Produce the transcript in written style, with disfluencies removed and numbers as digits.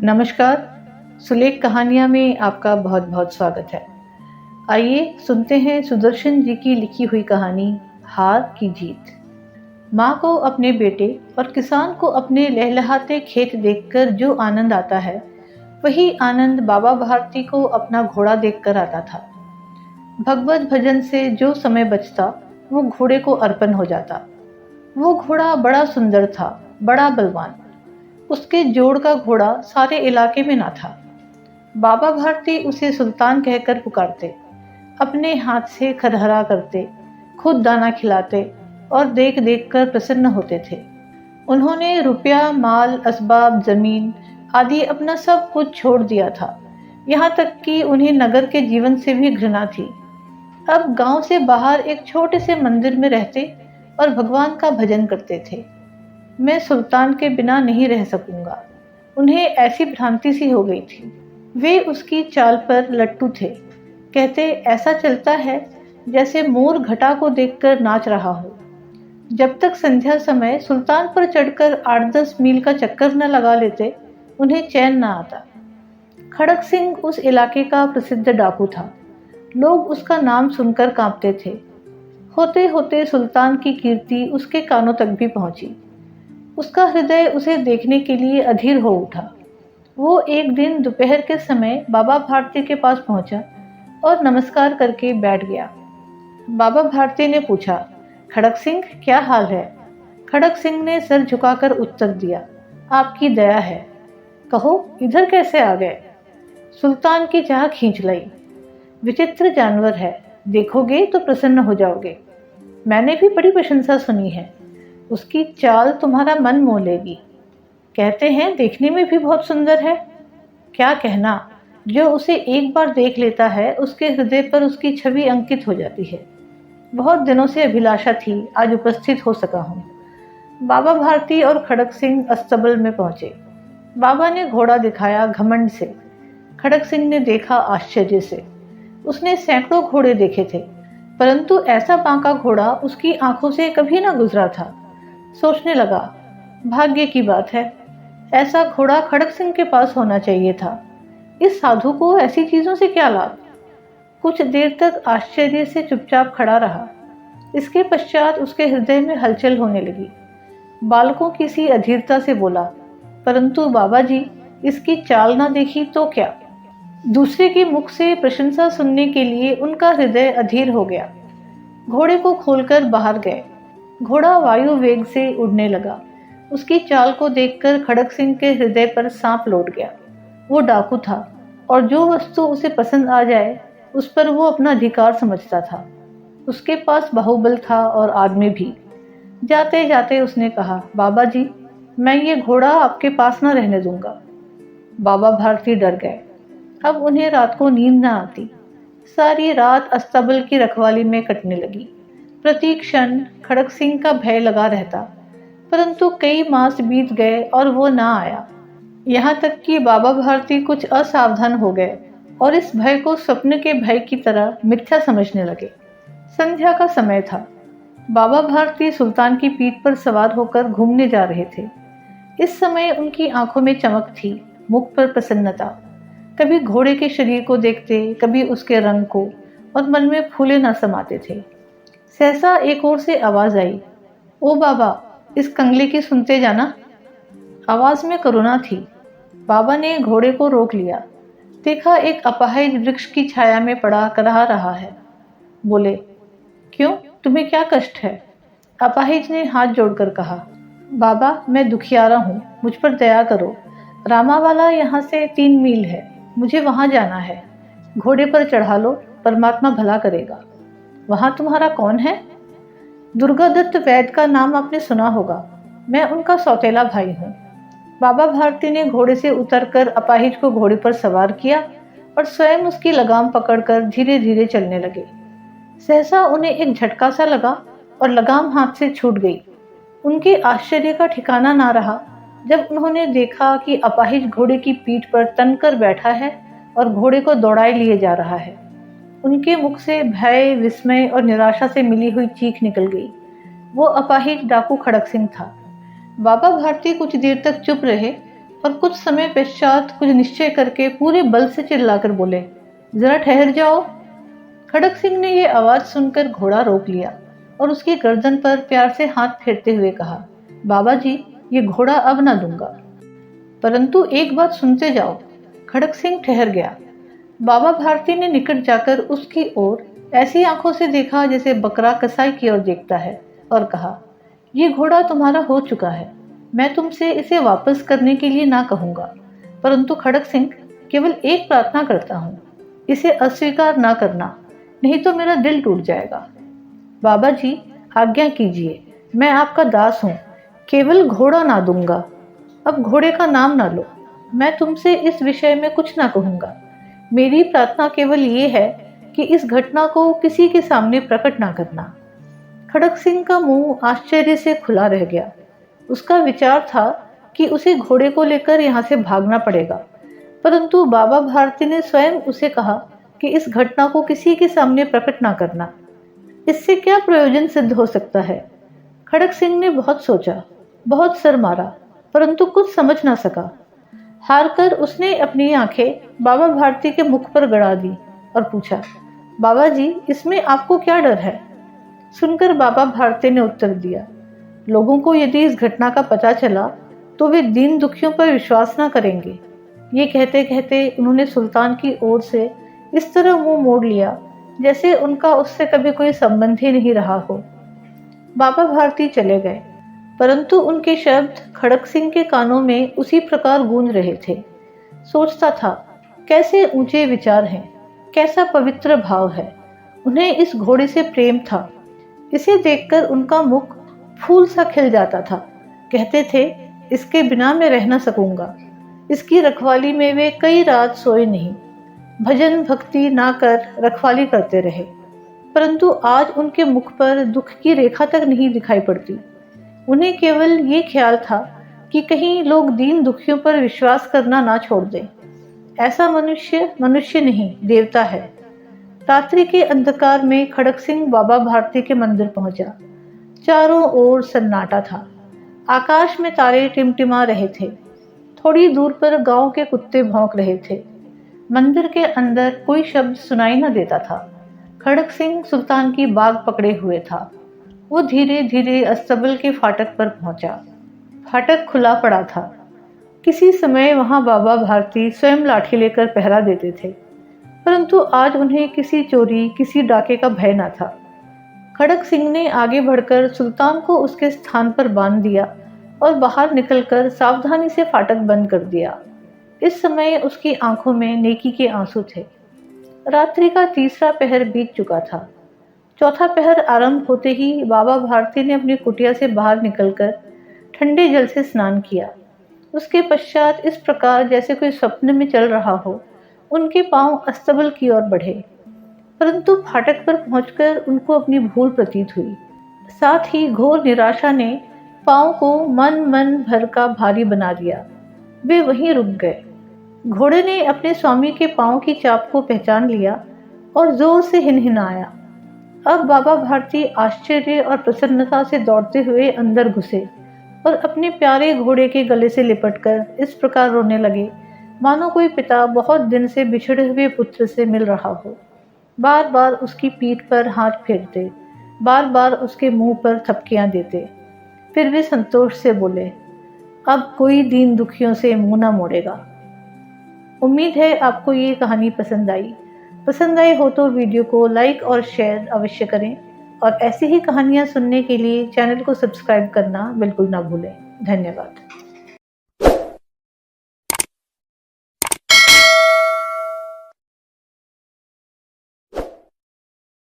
नमस्कार। सुलेख कहानियाँ में आपका बहुत बहुत स्वागत है। आइए सुनते हैं सुदर्शन जी की लिखी हुई कहानी हार की जीत। माँ को अपने बेटे और किसान को अपने लहलहाते खेत देखकर जो आनंद आता है, वही आनंद बाबा भारती को अपना घोड़ा देखकर आता था। भगवत भजन से जो समय बचता वो घोड़े को अर्पण हो जाता। वो घोड़ा बड़ा सुंदर था, बड़ा बलवान। उसके जोड़ का घोड़ा सारे इलाके में ना था। बाबा भारती उसे सुल्तान कहकर पुकारते, अपने हाथ से खरहरा करते, खुद दाना खिलाते और देख देख कर प्रसन्न होते थे। उन्होंने रुपया, माल, असबाब, जमीन आदि अपना सब कुछ छोड़ दिया था। यहाँ तक कि उन्हें नगर के जीवन से भी घृणा थी। अब गांव से बाहर एक छोटे से मंदिर में रहते और भगवान का भजन करते थे। मैं सुल्तान के बिना नहीं रह सकूंगा। उन्हें ऐसी भ्रांति सी हो गई थी। वे उसकी चाल पर लट्टू थे। कहते ऐसा चलता है जैसे मोर घटा को देखकर नाच रहा हो। जब तक संध्या समय सुल्तान पर चढ़कर 8-10 मील का चक्कर न लगा लेते, उन्हें चैन न आता। खड़क सिंह उस इलाके का प्रसिद्ध डाकू था। लोग उसका नाम सुनकर कांपते थे। होते होते सुल्तान की कीर्ति उसके कानों तक भी पहुंची। उसका हृदय उसे देखने के लिए अधीर हो उठा। वो एक दिन दोपहर के समय बाबा भारती के पास पहुंचा और नमस्कार करके बैठ गया। बाबा भारती ने पूछा, खड़क सिंह क्या हाल है? खड़क सिंह ने सर झुकाकर उत्तर दिया, आपकी दया है। कहो इधर कैसे आ गए? सुल्तान की चाह खींच लाई। विचित्र जानवर है, देखोगे तो प्रसन्न हो जाओगे। मैंने भी बड़ी प्रशंसा सुनी है। उसकी चाल तुम्हारा मन मोह लेगी। कहते हैं देखने में भी बहुत सुंदर है। क्या कहना, जो उसे एक बार देख लेता है उसके हृदय पर उसकी छवि अंकित हो जाती है। बहुत दिनों से अभिलाषा थी, आज उपस्थित हो सका हूँ। बाबा भारती और खड़क सिंह अस्तबल में पहुंचे। बाबा ने घोड़ा दिखाया घमंड से। खड़क सिंह ने देखा आश्चर्य से। उसने सैकड़ों घोड़े देखे थे, परंतु ऐसा बांका घोड़ा उसकी आंखों से कभी ना गुजरा था। सोचने लगा, भाग्य की बात है, ऐसा घोड़ा खड़क सिंह के पास होना चाहिए था। इस साधु को ऐसी चीजों से क्या लाभ? कुछ देर तक आश्चर्य से चुपचाप खड़ा रहा। इसके पश्चात उसके हृदय में हलचल होने लगी। बालकों की सी अधीरता से बोला, परंतु बाबा जी, इसकी चाल ना देखी तो क्या? दूसरे के मुख से प्रशंसा सुनने के लिए उनका हृदय अधीर हो गया। घोड़े को खोलकर बाहर गए। घोड़ा वायु वेग से उड़ने लगा। उसकी चाल को देखकर खड़क सिंह के हृदय पर सांप लौट गया। वो डाकू था और जो वस्तु उसे पसंद आ जाए उस पर वो अपना अधिकार समझता था। उसके पास बाहुबल था और आदमी भी। जाते जाते उसने कहा, बाबा जी, मैं ये घोड़ा आपके पास न रहने दूंगा। बाबा भारती डर गए। अब उन्हें रात को नींद न आती। सारी रात अस्तबल की रखवाली में कटने लगी। प्रति क्षण खड़क सिंह का भय लगा रहता, परंतु कई मास बीत गए और वो ना आया। यहाँ तक कि बाबा भारती कुछ असावधान हो गए और इस भय को स्वप्न के भय की तरह मिथ्या समझने लगे। संध्या का समय था। बाबा भारती सुल्तान की पीठ पर सवार होकर घूमने जा रहे थे। इस समय उनकी आंखों में चमक थी, मुख पर प्रसन्नता। कभी घोड़े के शरीर को देखते, कभी उसके रंग को, और मन में फूले न समाते थे। सहसा एक ओर से आवाज आई, ओ बाबा, इस कंगले की सुनते जाना। आवाज में करुणा थी। बाबा ने घोड़े को रोक लिया। देखा एक अपाहिज वृक्ष की छाया में पड़ा कराह रहा है। बोले, क्यों, तुम्हें क्या कष्ट है? अपाहिज ने हाथ जोड़कर कहा, बाबा, मैं दुखियारा हूँ, मुझ पर दया करो। रामावाला यहाँ से 3 मील है, मुझे वहां जाना है। घोड़े पर चढ़ा लो, परमात्मा भला करेगा। वहां तुम्हारा कौन है? दुर्गादत्त वैद्य का नाम आपने सुना होगा। मैं उनका सौतेला भाई हूँ। बाबा भारती ने घोड़े से उतरकर अपाहिज को घोड़े पर सवार किया और स्वयं उसकी लगाम पकड़कर धीरे धीरे चलने लगे। सहसा उन्हें एक झटका सा लगा और लगाम हाथ से छूट गई। उनके आश्चर्य का ठिकाना ना रहा जब उन्होंने देखा कि अपाहिज घोड़े की पीठ पर तनकर बैठा है और घोड़े को दौड़ाए लिए जा रहा है। उनके मुख से भय, विस्मय और निराशा से मिली हुई चीख निकल गई। वो अपाहिज डाकू खड़क सिंह था। बाबा भारती कुछ देर तक चुप रहे और कुछ समय पश्चात कुछ निश्चय करके पूरे बल से चिल्लाकर बोले, जरा ठहर जाओ। खड़क सिंह ने यह आवाज सुनकर घोड़ा रोक लिया और उसकी गर्दन पर प्यार से हाथ फेरते हुए कहा, बाबा जी, ये घोड़ा अब ना दूंगा। परंतु एक बात सुनते जाओ। खड़क सिंह ठहर गया। बाबा भारती ने निकट जाकर उसकी ओर ऐसी आंखों से देखा जैसे बकरा कसाई की ओर देखता है और कहा, ये घोड़ा तुम्हारा हो चुका है। मैं तुमसे इसे वापस करने के लिए ना कहूंगा, परंतु खड़क सिंह, केवल एक प्रार्थना करता हूँ, इसे अस्वीकार ना करना, नहीं तो मेरा दिल टूट जाएगा। बाबा जी, आज्ञा कीजिए, मैं आपका दास हूँ, केवल घोड़ा ना दूंगा। अब घोड़े का नाम ना लो। मैं तुमसे इस विषय में कुछ ना कहूंगा। मेरी प्रार्थना केवल ये है कि इस घटना को किसी के सामने प्रकट ना करना। खड़क सिंह का मुंह आश्चर्य से खुला रह गया। उसका विचार था कि उसे घोड़े को लेकर यहाँ से भागना पड़ेगा, परंतु बाबा भारती ने स्वयं उसे कहा कि इस घटना को किसी के सामने प्रकट ना करना। इससे क्या प्रयोजन सिद्ध हो सकता है? खड़क सिंह ने बहुत सोचा, बहुत सर मारा, परंतु कुछ समझ ना सका। हारकर उसने अपनी आंखें बाबा भारती के मुख पर गड़ा दी और पूछा, बाबा जी, इसमें आपको क्या डर है? सुनकर बाबा भारती ने उत्तर दिया, लोगों को यदि इस घटना का पता चला तो वे दीन दुखियों पर विश्वास ना करेंगे। ये कहते कहते उन्होंने सुल्तान की ओर से इस तरह मुंह मोड़ लिया जैसे उनका उससे कभी कोई संबंध ही नहीं रहा हो। बाबा भारती चले गए, परंतु उनके शब्द खड़क सिंह के कानों में उसी प्रकार गूंज रहे थे। सोचता था, कैसे ऊंचे विचार हैं, कैसा पवित्र भाव है। उन्हें इस घोड़े से प्रेम था। इसे देखकर उनका मुख फूल सा खिल जाता था। कहते थे, इसके बिना मैं रह न सकूंगा। इसकी रखवाली में वे कई रात सोए नहीं, भजन भक्ति ना कर रखवाली करते रहे, परंतु आज उनके मुख पर दुख की रेखा तक नहीं दिखाई पड़ती। उन्हें केवल ये ख्याल था कि कहीं लोग दीन दुखियों पर विश्वास करना ना छोड़ दें। ऐसा मनुष्य मनुष्य नहीं, देवता है। रात्रि के अंधकार में खड़क सिंह बाबा भारती के मंदिर पहुंचा। चारों ओर सन्नाटा था। आकाश में तारे टिमटिमा रहे थे। थोड़ी दूर पर गांव के कुत्ते भौंक रहे थे। मंदिर के अंदर कोई शब्द सुनाई न देता था। खड़क सिंह सुल्तान की बाग पकड़े हुए था। वो धीरे धीरे अस्तबल के फाटक पर पहुंचा। फाटक खुला पड़ा था। किसी समय वहां बाबा भारती स्वयं लाठी लेकर पहरा देते थे, परंतु आज उन्हें किसी चोरी, किसी डाके का भय न था। खड़क सिंह ने आगे बढ़कर सुल्तान को उसके स्थान पर बांध दिया और बाहर निकलकर सावधानी से फाटक बंद कर दिया। इस समय उसकी आंखों में नेकी के आंसू थे। रात्रि का तीसरा पहर बीत चुका था। चौथा पहर आरंभ होते ही बाबा भारती ने अपनी कुटिया से बाहर निकलकर ठंडे जल से स्नान किया। उसके पश्चात इस प्रकार जैसे कोई स्वप्न में चल रहा हो, उनके पांव अस्तबल की ओर बढ़े, परंतु फाटक पर पहुंचकर उनको अपनी भूल प्रतीत हुई। साथ ही घोर निराशा ने पांव को मन भर का भारी बना दिया। वे वहीं रुक गए। घोड़े ने अपने स्वामी के पांव की चाप को पहचान लिया और जोर से हिनहिनाया। अब बाबा भारती आश्चर्य और प्रसन्नता से दौड़ते हुए अंदर घुसे और अपने प्यारे घोड़े के गले से लिपटकर इस प्रकार रोने लगे मानो कोई पिता बहुत दिन से बिछड़े हुए पुत्र से मिल रहा हो। बार बार उसकी पीठ पर हाथ फेरते, बार बार उसके मुंह पर थपकियां देते। फिर वे संतोष से बोले, अब कोई दीन दुखियों से मुंह न मोड़ेगा। उम्मीद है आपको ये कहानी पसंद आई। पसंद आई हो तो वीडियो को लाइक और शेयर अवश्य करें और ऐसी ही कहानियाँ सुनने के लिए चैनल को सब्सक्राइब करना बिल्कुल ना भूलें। धन्यवाद।